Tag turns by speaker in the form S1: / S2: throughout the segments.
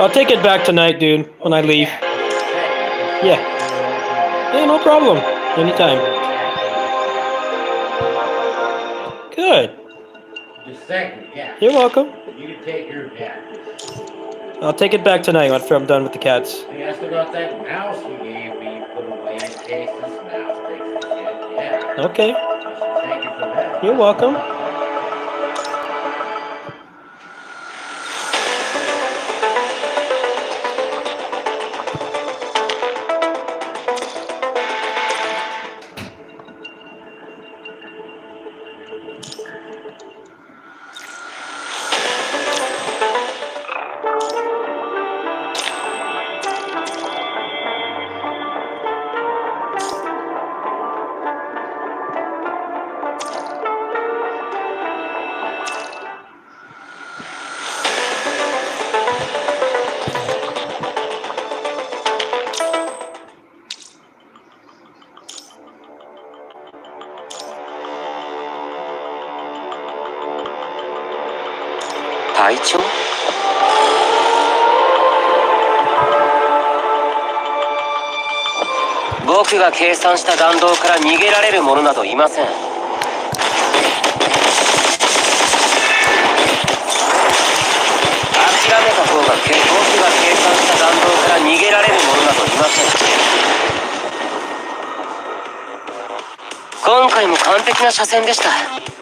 S1: I'll take it back tonight, dude, when I leave.
S2: Yeah, just a second. Just
S1: Yeah.
S2: make sure everything's
S1: Yeah, no problem. Anytime.
S2: exactly.
S1: Good.
S2: Just a second. Yeah.
S1: You're welcome.
S2: You can take your yeah.
S1: I'll take it back tonight after I'm done with the cats.
S2: Hey, I still got that mouse you gave me put away in case this mouse takes a shit. Yeah.
S1: Okay.
S2: I should thank you for that.
S1: You're welcome.
S3: 僕が計算した弾道から逃げられる者などいません。諦めた方が僕が計算した弾道から逃げられる者などいません。今回も完璧な車線でした。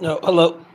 S1: No, hello.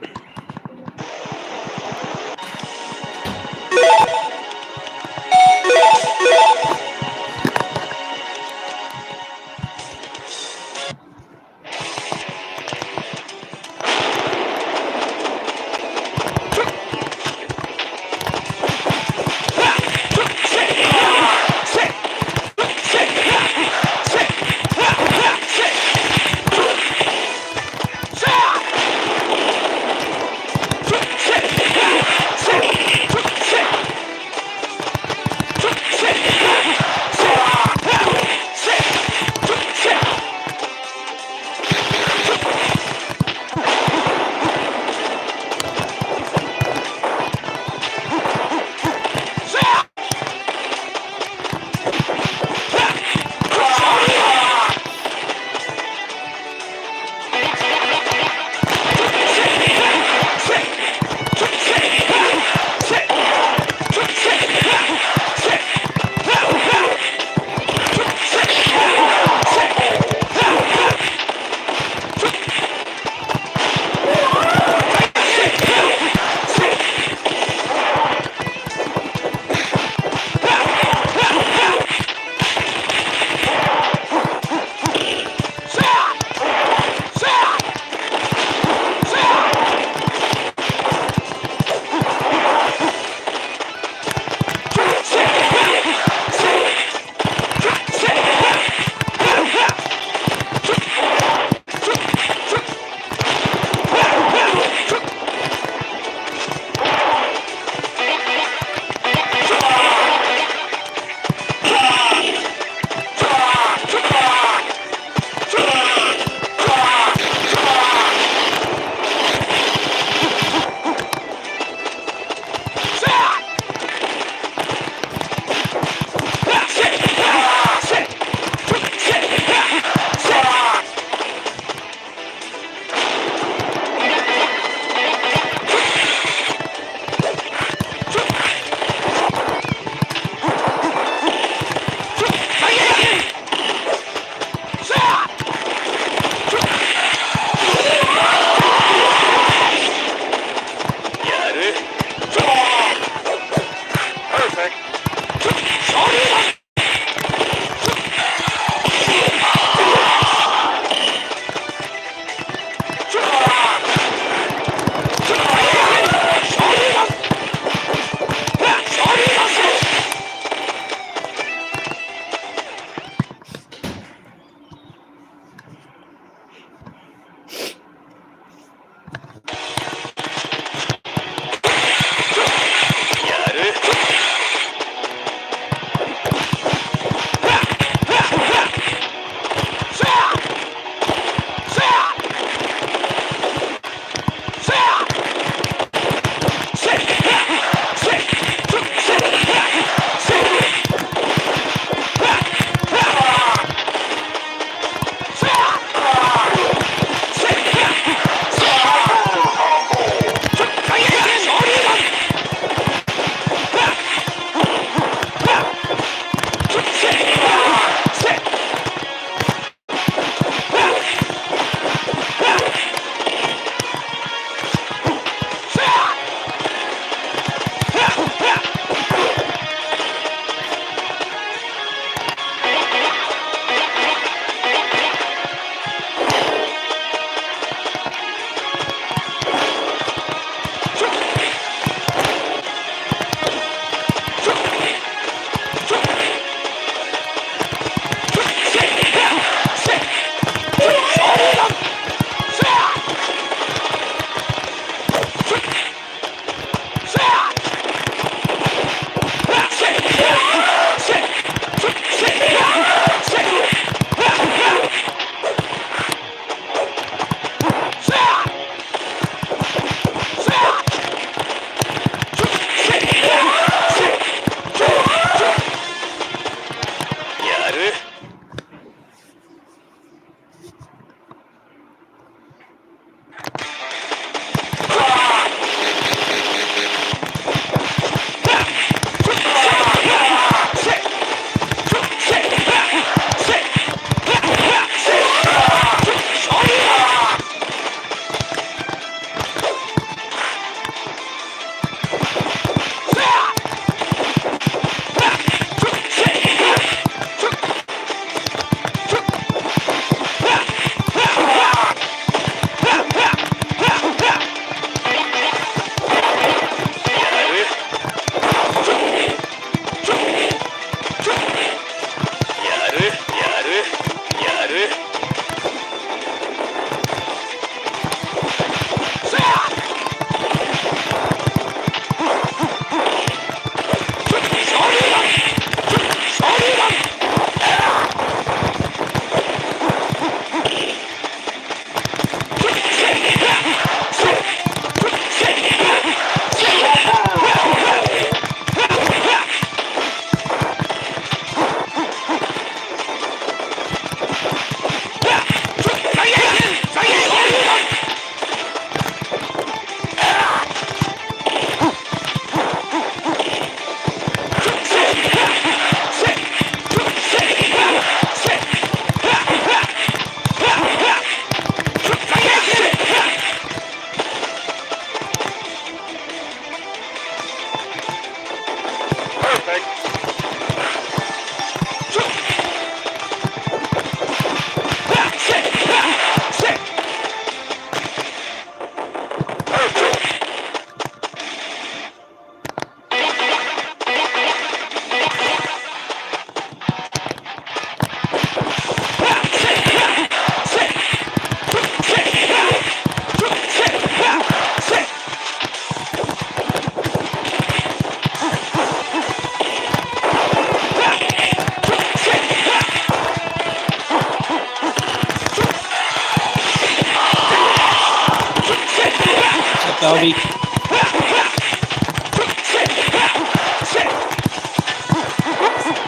S1: Albie.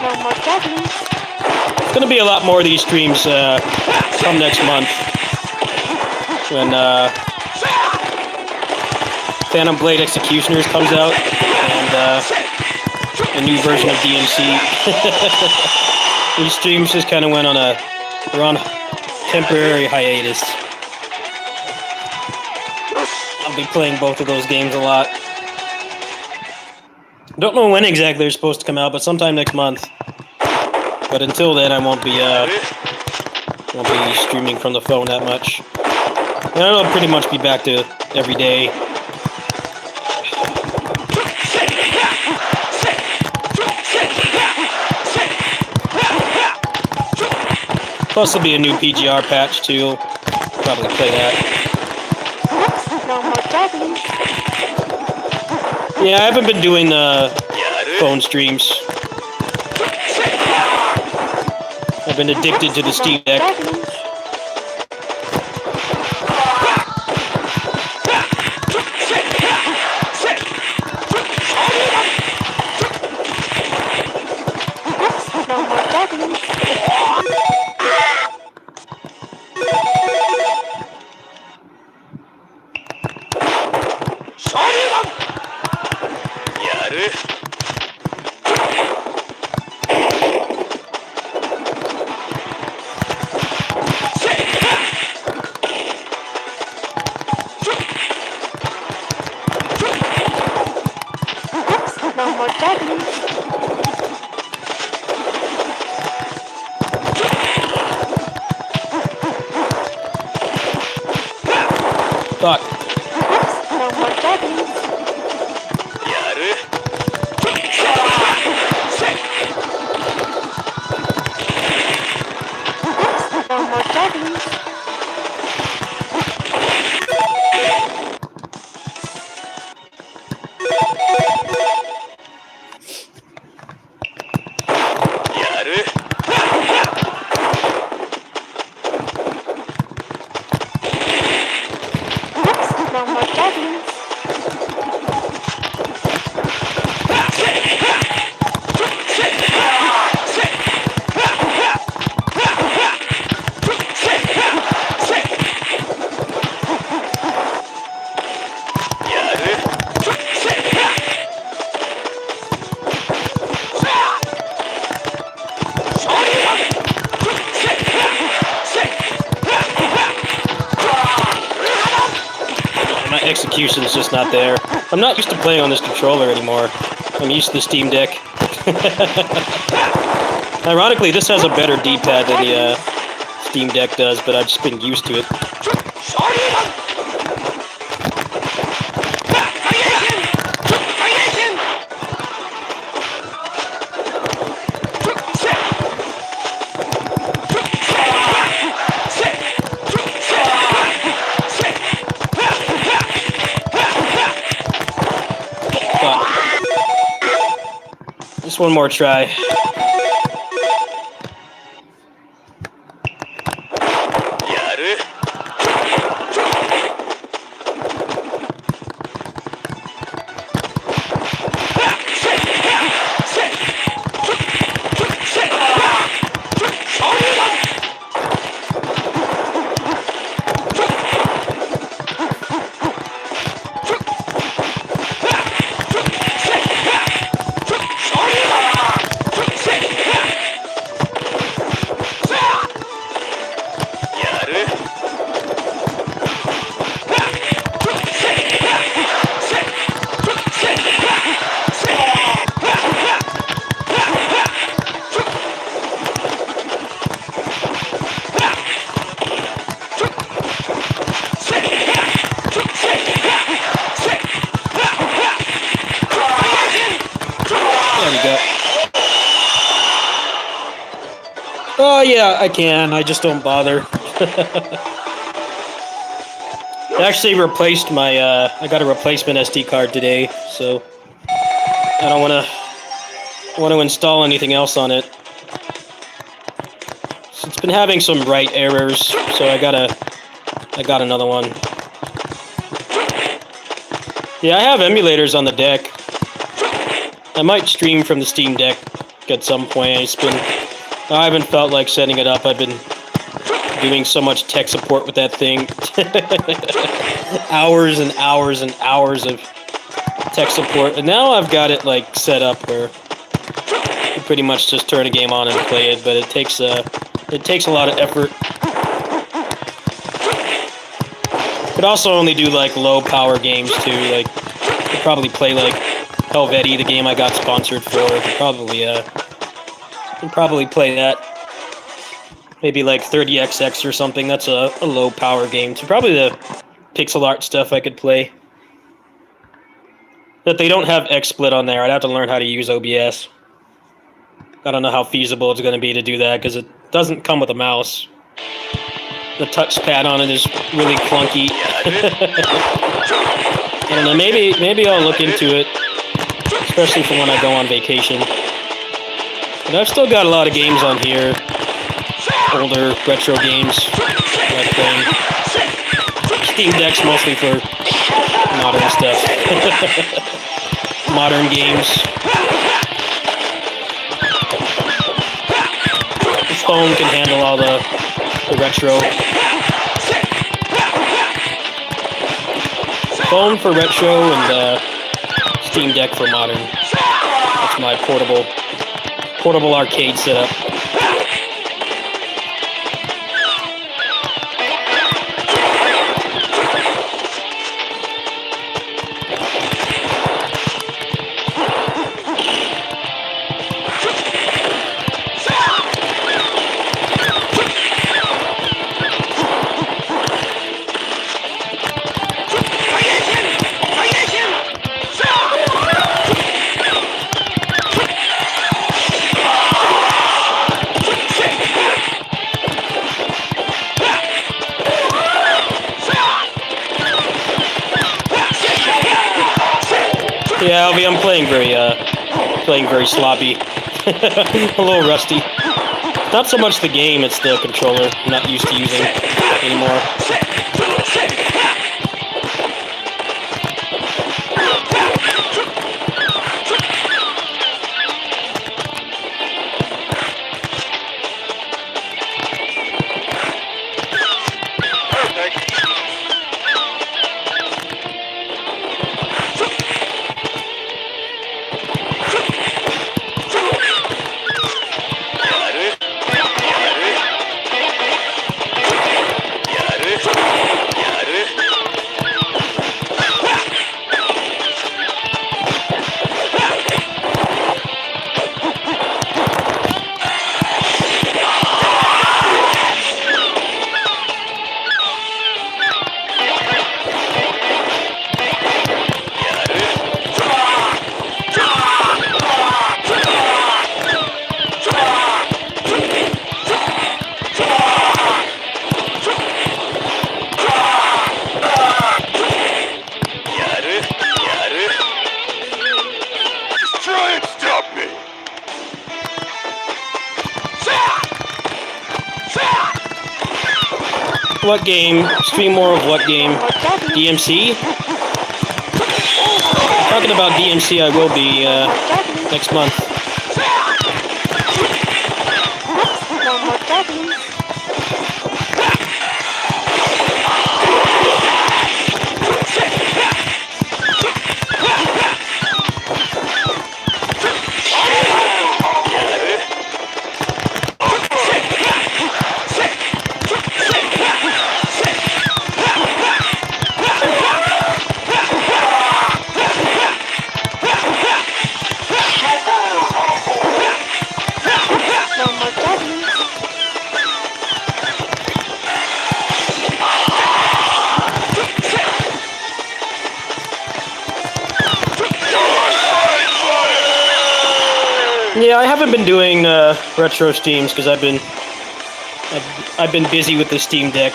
S4: No more juggling.
S1: It's gonna be a lot more of these streams come next month when Phantom Blade Executioners comes out and a new version of DMC. These streams just kind of went on they're on temporary hiatus. I'll be playing both of those games a lot. Don't know when exactly they're supposed to come out, but sometime next month. But until then, I won't be streaming from the phone that much. And I'll pretty much be back to every day. Plus, there'll be a new PGR patch too. Probably play that.
S4: No more juggling.
S1: Yeah, I haven't been doing phone streams. I've been addicted to the Steam Deck.
S4: No more juggling. No more juggling.
S1: Fuck.
S4: No more juggling. No more juggling. No more juggling.
S1: My execution's just not there. I'm not used to playing on this controller anymore. I'm used to the Steam Deck. Ironically, this has a better D-pad than the Steam Deck does, but I've just been used to it. Just one more try. There we go. Oh yeah, I can. I just don't bother. I actually replaced my. I got a replacement SD card today, so I don't want to install anything else on it. It's been having some write errors, so I got another one. Yeah, I have emulators on the deck. I might stream from the Steam Deck at some point. I haven't felt like setting it up. I've been doing so much tech support with that thing. Hours and hours and hours of tech support. And now I've got it like set up where you pretty much just turn a game on and play it, but it takes a lot of effort. Could also only do like low power games too. Like could probably play like Helvetii, the game I got sponsored for. Could probably play that. Maybe like 30XX or something. That's a low power game. So probably the pixel art stuff I could play. But they don't have XSplit on there. I'd have to learn how to use OBS. I don't know how feasible it's going to be to do that because it doesn't come with a mouse. The touchpad on it is really clunky. I don't know. Maybe I'll look into it, especially for when I go on vacation. But I've still got a lot of games on here, older retro games like playing. Steam Deck's mostly for modern stuff, modern games. The phone can handle all the retro. Phone for retro and Steam Deck for modern. That's my portable arcade setup. Yeah, I'm playing very sloppy. A little rusty. Not so much the game, it's the controller I'm not used to using anymore. What game? Stream more of what game? DMC? Talking about DMC, I will be next month.
S4: No more juggling. No more juggling.
S1: Yeah, I haven't been doing retro streams because I've been busy with the Steam Deck.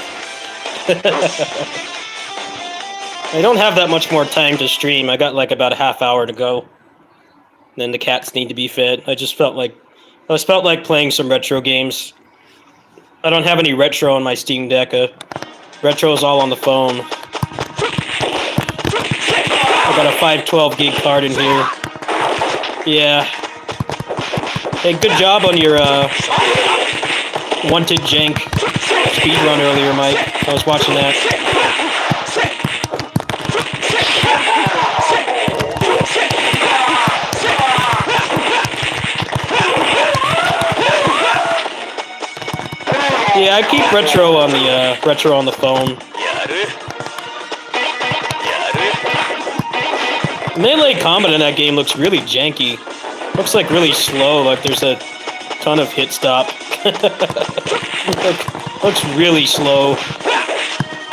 S1: I don't have that much more time to stream. I got like about a half hour to go. Then the cats need to be fed. I felt like playing some retro games. I don't have any retro on my Steam Deck. Retro is all on the phone. I got a 512 gig card in here. Yeah. Hey, good job on your wanted jank speedrun earlier, Mike. I was watching that. Yeah, I keep retro on the phone. Melee combat in that game looks really janky. Looks like really slow, like there's a ton of hit stop. Looks really slow.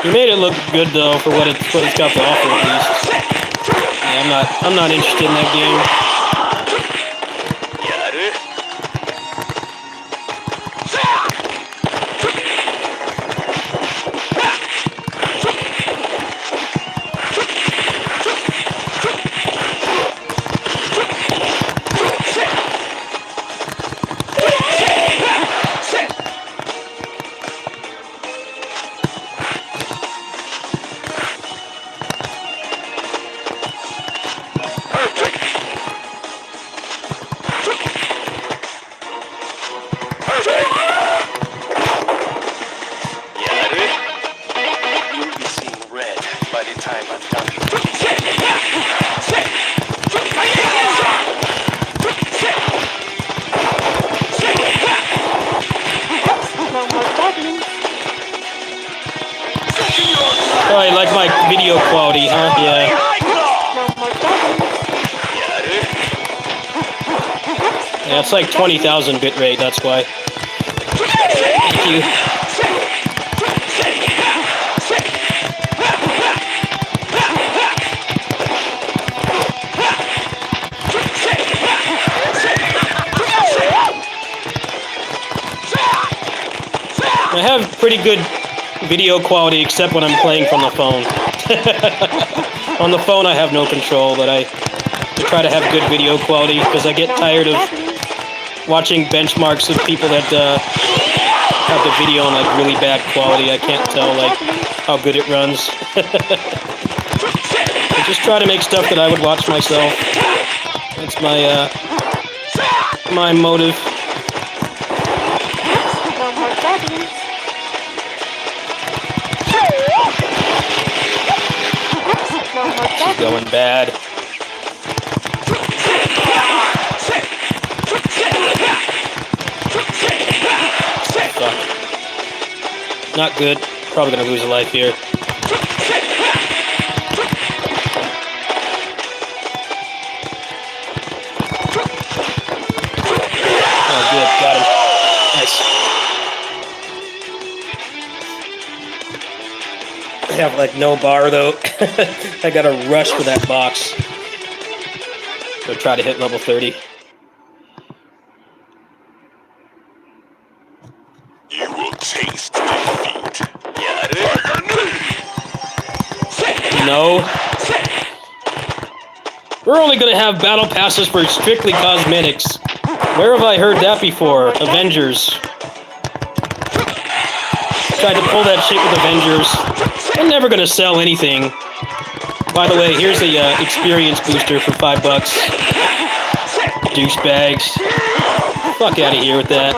S1: You made it look good though for what it's got to offer at least. Yeah, I'm not interested in that game. Oh, you like my video quality, huh? Yeah. Yeah, it's like 20,000 bitrate, that's why. Thank you. I have pretty good video quality except when I'm playing from the phone. On the phone I have no control, but I try to have good video quality because I get tired of watching benchmarks of people that have the video in like really bad quality. I can't tell like how good it runs. I just try to make stuff that I would watch myself. That's my my motive. She's going bad. Fuck. Not good. Probably gonna lose a life here. Oh, good. Got him. Nice. I have like no bar though. I gotta rush for that box. So try to hit level 30.
S5: You will taste defeat.
S1: No. We're only gonna have battle passes for strictly cosmetics. Where have I heard that before? Avengers. Tried to pull that shit with Avengers. They're never gonna sell anything. By the way, here's the experience booster for $5. Douchebags. Fuck out of here with that.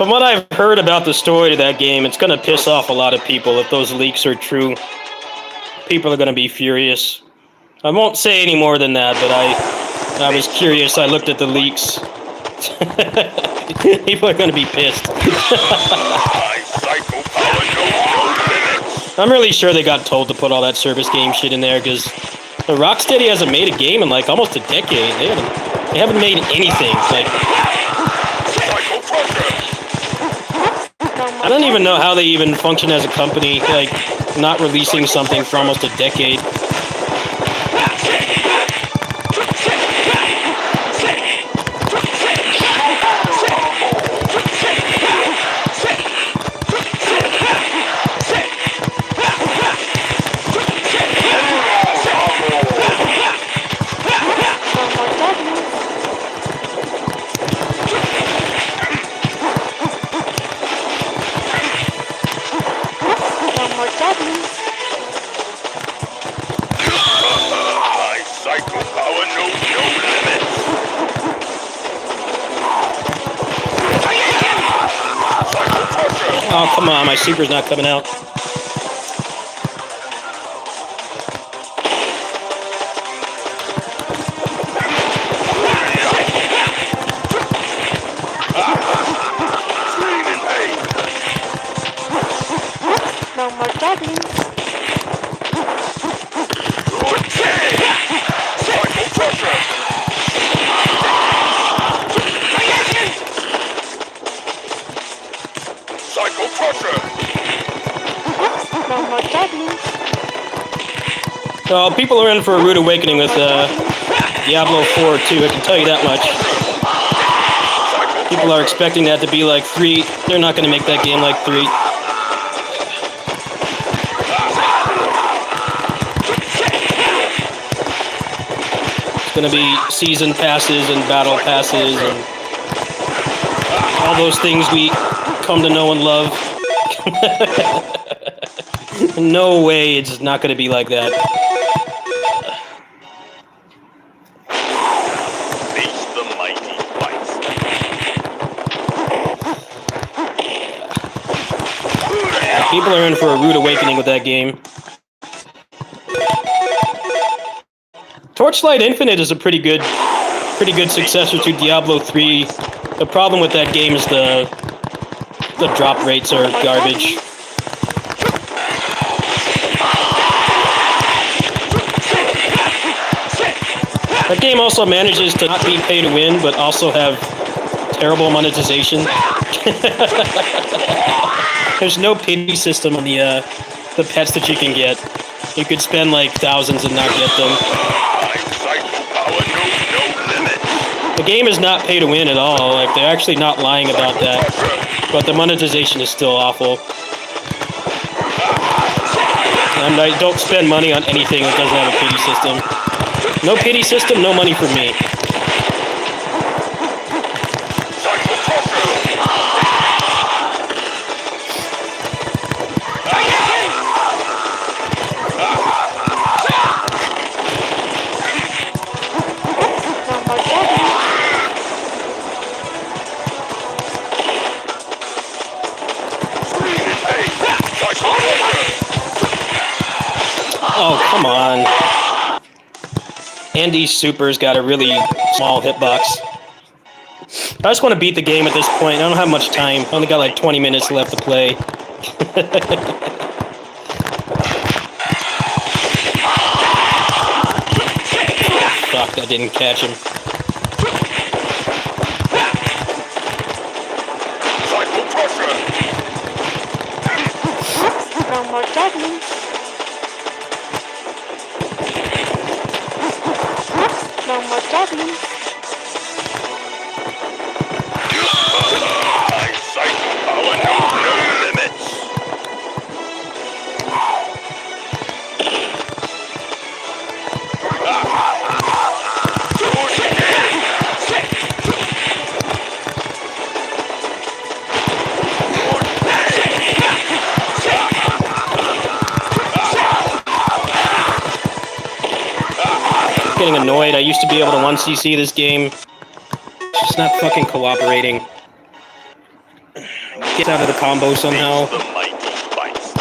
S1: From what I've heard about the story to that game, it's going to piss off a lot of people if those leaks are true. People are going to be furious. I won't say any more than that, but I was curious. I looked at the leaks. People are going to be pissed.
S5: My psycho power
S1: I'm really sure they got told to put all that service game shit in there because Rocksteady hasn't made a game in like almost a decade. They haven't made anything. Like, I don't even know how they even function as a company. Like, not releasing something for almost a decade.
S5: My psycho power knows no limits. Psycho crusher.
S1: Oh, come on, my super's not coming out.
S5: Scream in pain.
S4: No more juggling.
S5: Psycho crusher. Psycho crusher.
S4: No more juggling.
S1: Well, people are in for a rude awakening with Diablo 4 too, I can tell you that much. People are expecting that to be like 3. They're not going to make that game like 3. It's going to be season passes and battle passes and all those things we come to know and love. No way it's not going to be like that.
S5: Face the mighty fights.
S1: People are in for a rude awakening with that game. Torchlight Infinite is a pretty good successor to Diablo 3. The problem with that game is the drop rates are garbage. That game also manages to not be pay to win, but also have terrible monetization. There's no pity system on the pets that you can get. You could spend like thousands and not get them.
S5: My psycho power knows no limits.
S1: The game is not pay to win at all. Like, they're actually not lying about that. But the monetization is still awful. And I don't spend money on anything that doesn't have a pity system. No pity system, no money for me.
S5: Psycho crusher.
S4: No more juggling.
S5: Scream in pain. Psycho crusher.
S1: Oh, come on. Andy's super's got a really small hitbox. I just want to beat the game at this point. I don't have much time. I only got like 20 minutes left to play. Fuck, I didn't catch him.
S5: Psycho crusher.
S4: No more juggling. No more juggling.
S5: My psycho power knows no limits.
S1: Getting annoyed. I used to be able to 1cc this game. It's just not fucking cooperating. Get out of the combo somehow.
S5: The mighty fights.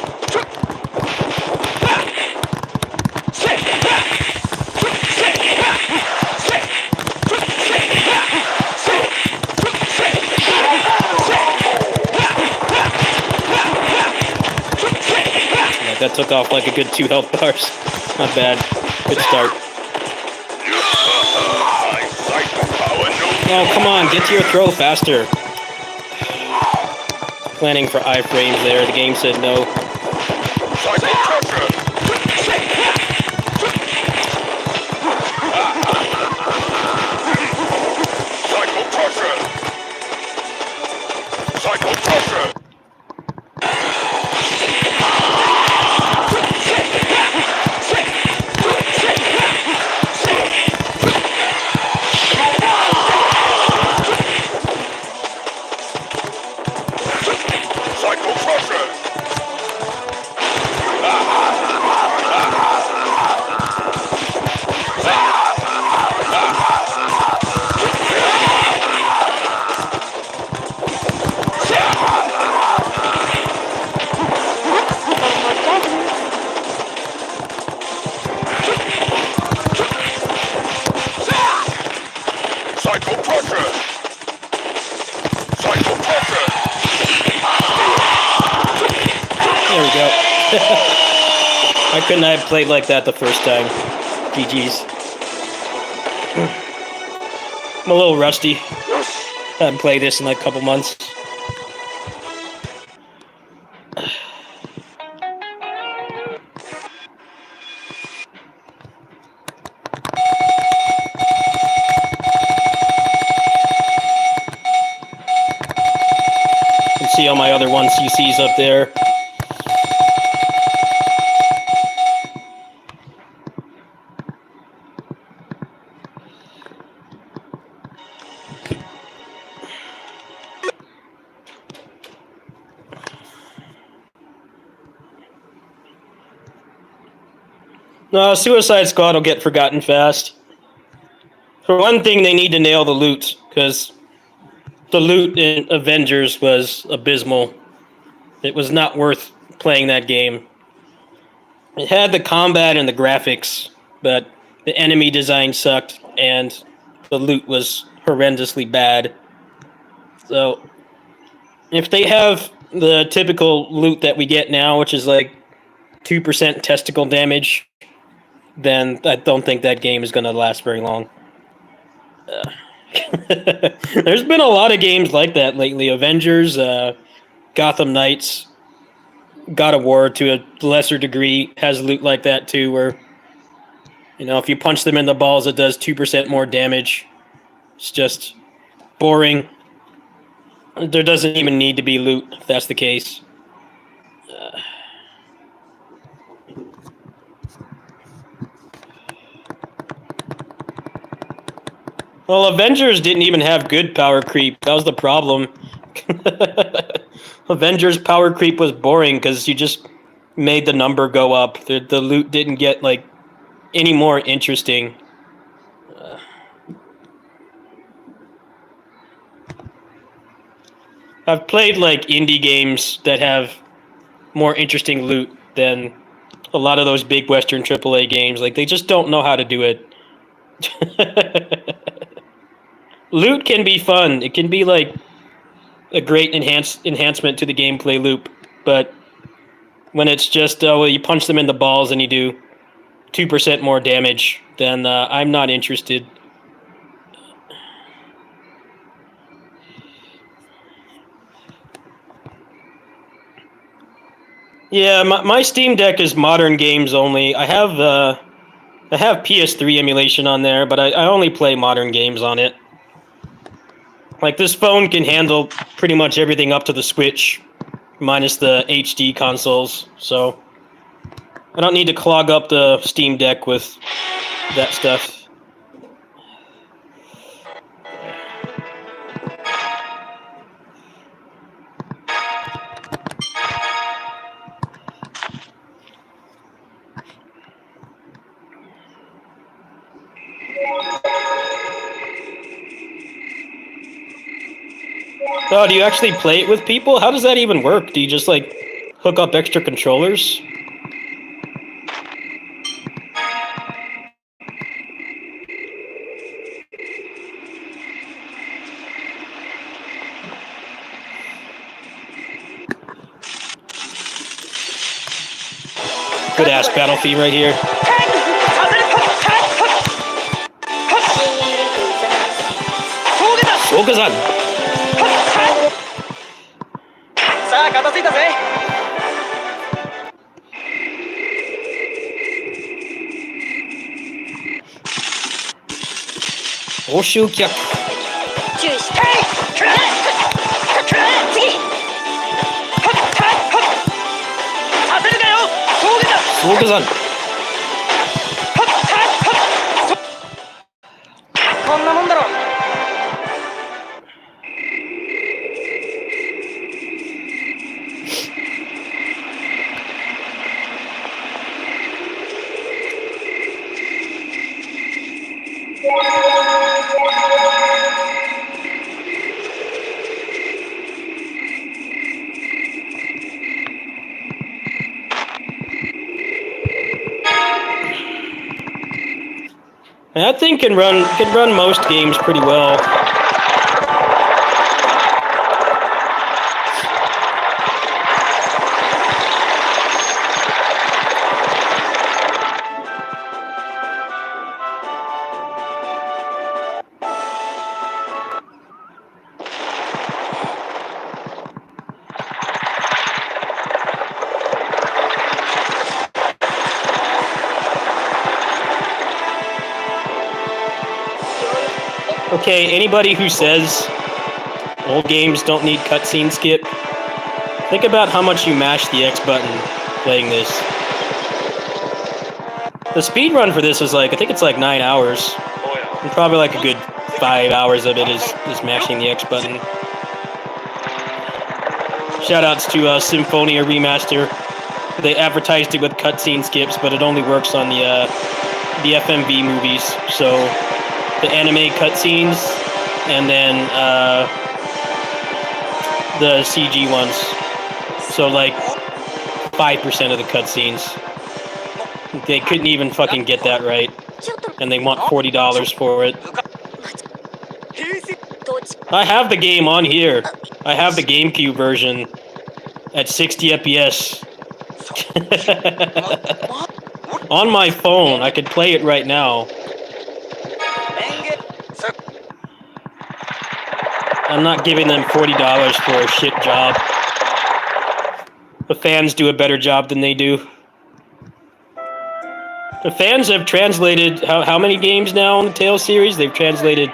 S1: That took off like a good 2 health bars. Not bad. Good start.
S5: My psychic power knows
S1: Oh, come on. Get to your throw faster. Planning for iframes there. The game said no.
S5: psycho crusher. Psycho crusher. Psycho crusher. Psycho crusher. Psycho crusher. Psycho crusher.
S1: There we go. Why couldn't I have played like that the first time? GG's. I'm a little rusty. Haven't played this in like a couple months. You can see all my other 1cc's up there. No, Suicide Squad will get forgotten fast. For one thing, they need to nail the loot, because the loot in Avengers was abysmal. It was not worth playing that game. It had the combat and the graphics, but the enemy design sucked, and the loot was horrendously bad. So, if they have the typical loot that we get now, which is like 2% testicle damage, then I don't think that game is going to last very long. There's been a lot of games like that lately. Avengers, Gotham Knights, God of War to a lesser degree has loot like that too, where, you know, if you punch them in the balls, it does 2% more damage. It's just boring. There doesn't even need to be loot if that's the case. Well, Avengers didn't even have good power creep. That was the problem. Avengers power creep was boring because you just made the number go up. The loot didn't get like any more interesting. I've played like indie games that have more interesting loot than a lot of those big Western AAA games. Like, they just don't know how to do it. Loot can be fun. It can be like a great enhancement to the gameplay loop, but when it's just well, you punch them in the balls and you do 2% more damage, then I'm not interested. Yeah, my Steam Deck is modern games only. I have PS3 emulation on there, but I only play modern games on it. Like, this phone can handle pretty much everything up to the Switch, minus the HD consoles, so I don't need to clog up the Steam Deck with that stuff. Oh, do you actually play it with people? How does that even work? Do you just, like, hook up extra controllers? Good ass battle theme right here. Shokazan.
S3: さあ片付いたぜ。
S1: 欧州客。
S4: 注意し
S3: させるかよ。
S1: Shokazan.
S3: こんなもんだろ。
S1: And that thing can run most games pretty well. Okay, anybody who says old games don't need cutscene skip, think about how much you mash the X button playing this. The speed run for this is like, I think it's like 9 hours. And probably like a good 5 hours of it is mashing the X button. Shoutouts to Symphonia Remaster. They advertised it with cutscene skips, but it only works on the FMV movies. So the anime cutscenes, and then the CG ones. So like 5% of the cutscenes. They couldn't even fucking get that right, and they want $40 for it. I have the game on here. I have the GameCube version at 60 FPS. On my phone, I could play it right now. I'm not giving them $40 for a shit job. The fans do a better job than they do. The fans have translated how many games now in the Tales series? They've translated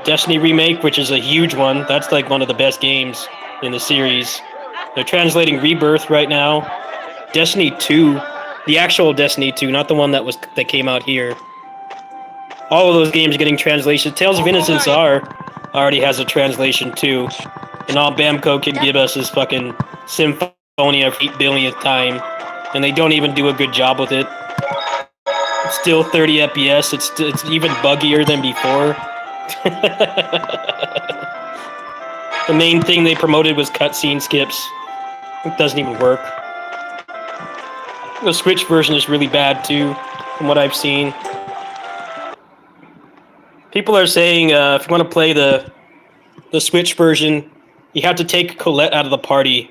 S1: Destiny Remake, which is a huge one. That's like one of the best games in the series. They're translating Rebirth right now. Destiny 2, the actual Destiny 2, not the one that came out here. All of those games are getting translations. Tales of Innocence already has a translation too. And all Bamco can give us is fucking Symphonia for 8 billionth time. And they don't even do a good job with it. It's still 30 FPS. It's even buggier than before. The main thing they promoted was cutscene skips. It doesn't even work. The Switch version is really bad too, from what I've seen. People are saying if you want to play the Switch version, you have to take Colette out of the party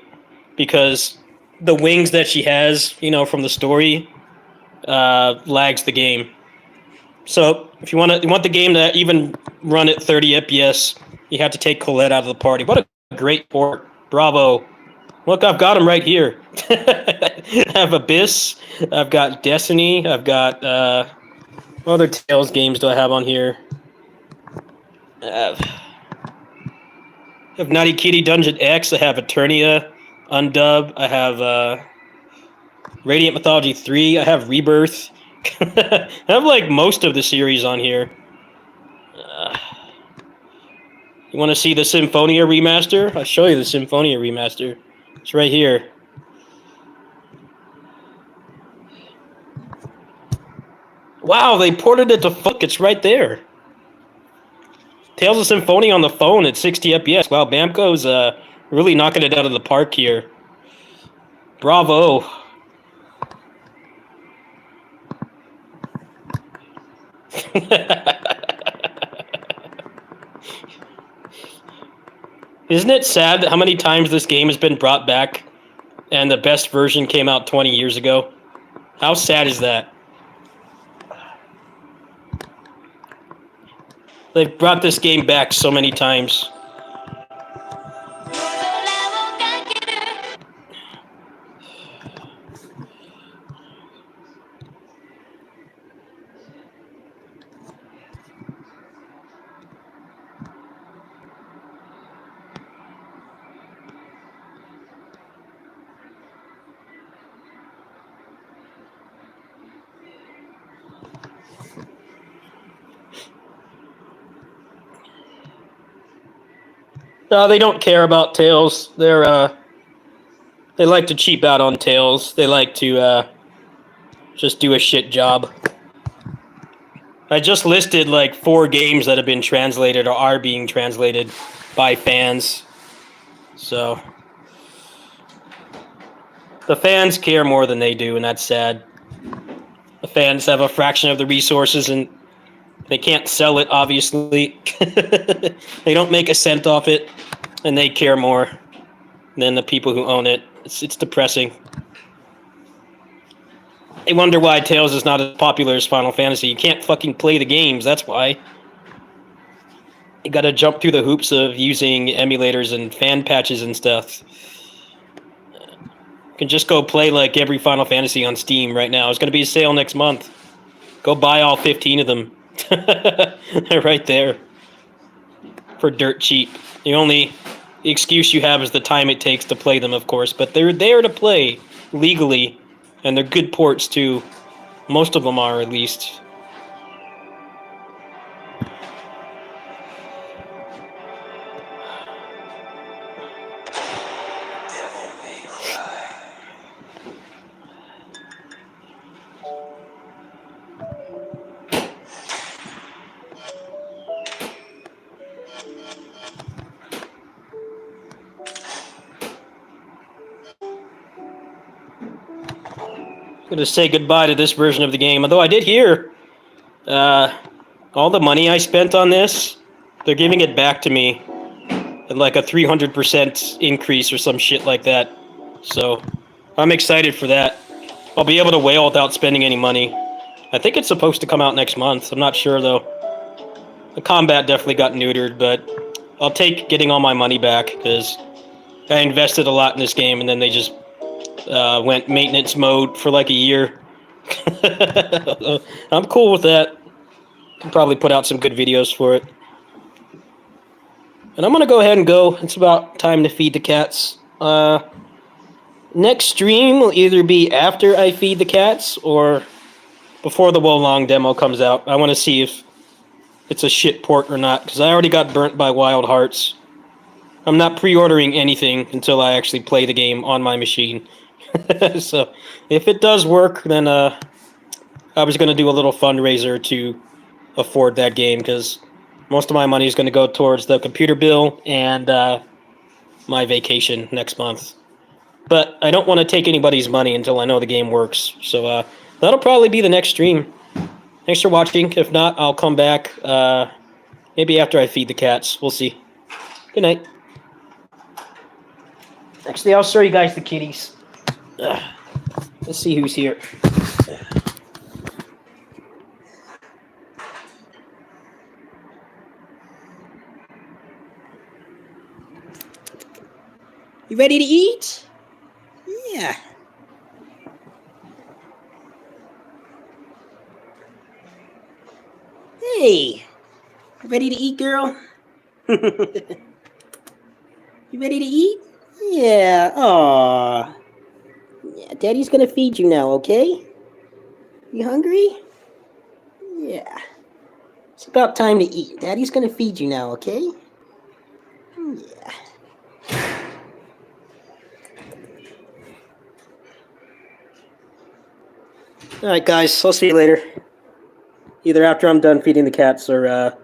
S1: because the wings that she has, from the story, lags the game. So if you want the game to even run at 30 FPS, you have to take Colette out of the party. What a great port! Bravo! Look, I've got them right here. I have Abyss. I've got Destiny. I've got what other Tales games do I have on here? I have Naughty Kitty Dungeon X. I have Eternia, Undub. I have Radiant Mythology 3. I have Rebirth. I have like most of the series on here. You want to see the Symphonia remaster? I'll show you the Symphonia remaster. It's right here. Wow, they ported it to fuck. It's right there. Tales of Symphonia on the phone at 60 FPS. Wow, Bamco's really knocking it out of the park here. Bravo. Isn't it sad how many times this game has been brought back and the best version came out 20 years ago. How sad is that? They've brought this game back so many times. No, they don't care about Tails. They like to cheap out on Tails. They like to just do a shit job. I just listed like 4 games that have been translated or are being translated by fans. So the fans care more than they do, and that's sad. The fans have a fraction of the resources, and they can't sell it, obviously. They don't make a cent off it, and they care more than the people who own it. It's depressing. I wonder why Tails is not as popular as Final Fantasy. You can't fucking play the games, that's why. You gotta jump through the hoops of using emulators and fan patches and stuff. You can just go play like every Final Fantasy on Steam right now. It's gonna be a sale next month. Go buy all 15 of them. They're right there. For dirt cheap. The only excuse you have is the time it takes to play them, of course, but they're there to play legally, and they're good ports too. Most of them are, at least. Going to say goodbye to this version of the game. Although I did hear all the money I spent on this, they're giving it back to me at like a 300% increase or some shit like that. So I'm excited for that. I'll be able to whale without spending any money. I think it's supposed to come out next month. I'm not sure though. The combat definitely got neutered, but I'll take getting all my money back because I invested a lot in this game and then they just went maintenance mode for like a year. I'm cool with that. Can probably put out some good videos for it. And I'm gonna go ahead and go. It's about time to feed the cats. Next stream will either be after I feed the cats or before the Wolong demo comes out. I want to see if it's a shit port or not, because I already got burnt by Wild Hearts. I'm not pre-ordering anything until I actually play the game on my machine. So if it does work, then I was going to do a little fundraiser to afford that game, because most of my money is going to go towards the computer bill and my vacation next month. But I don't want to take anybody's money until I know the game works. So that'll probably be the next stream. Thanks for watching. If not, I'll come back maybe after I feed the cats. We'll see. Good night. Actually, I'll show you guys the kitties. Let's see who's here. You ready to eat? Yeah. Hey. You ready to eat, girl? You ready to eat? Yeah. Aww. Yeah, Daddy's gonna feed you now, okay? You hungry? Yeah. It's about time to eat. Daddy's gonna feed you now, okay? Yeah. Alright guys, I'll see you later. Either after I'm done feeding the cats or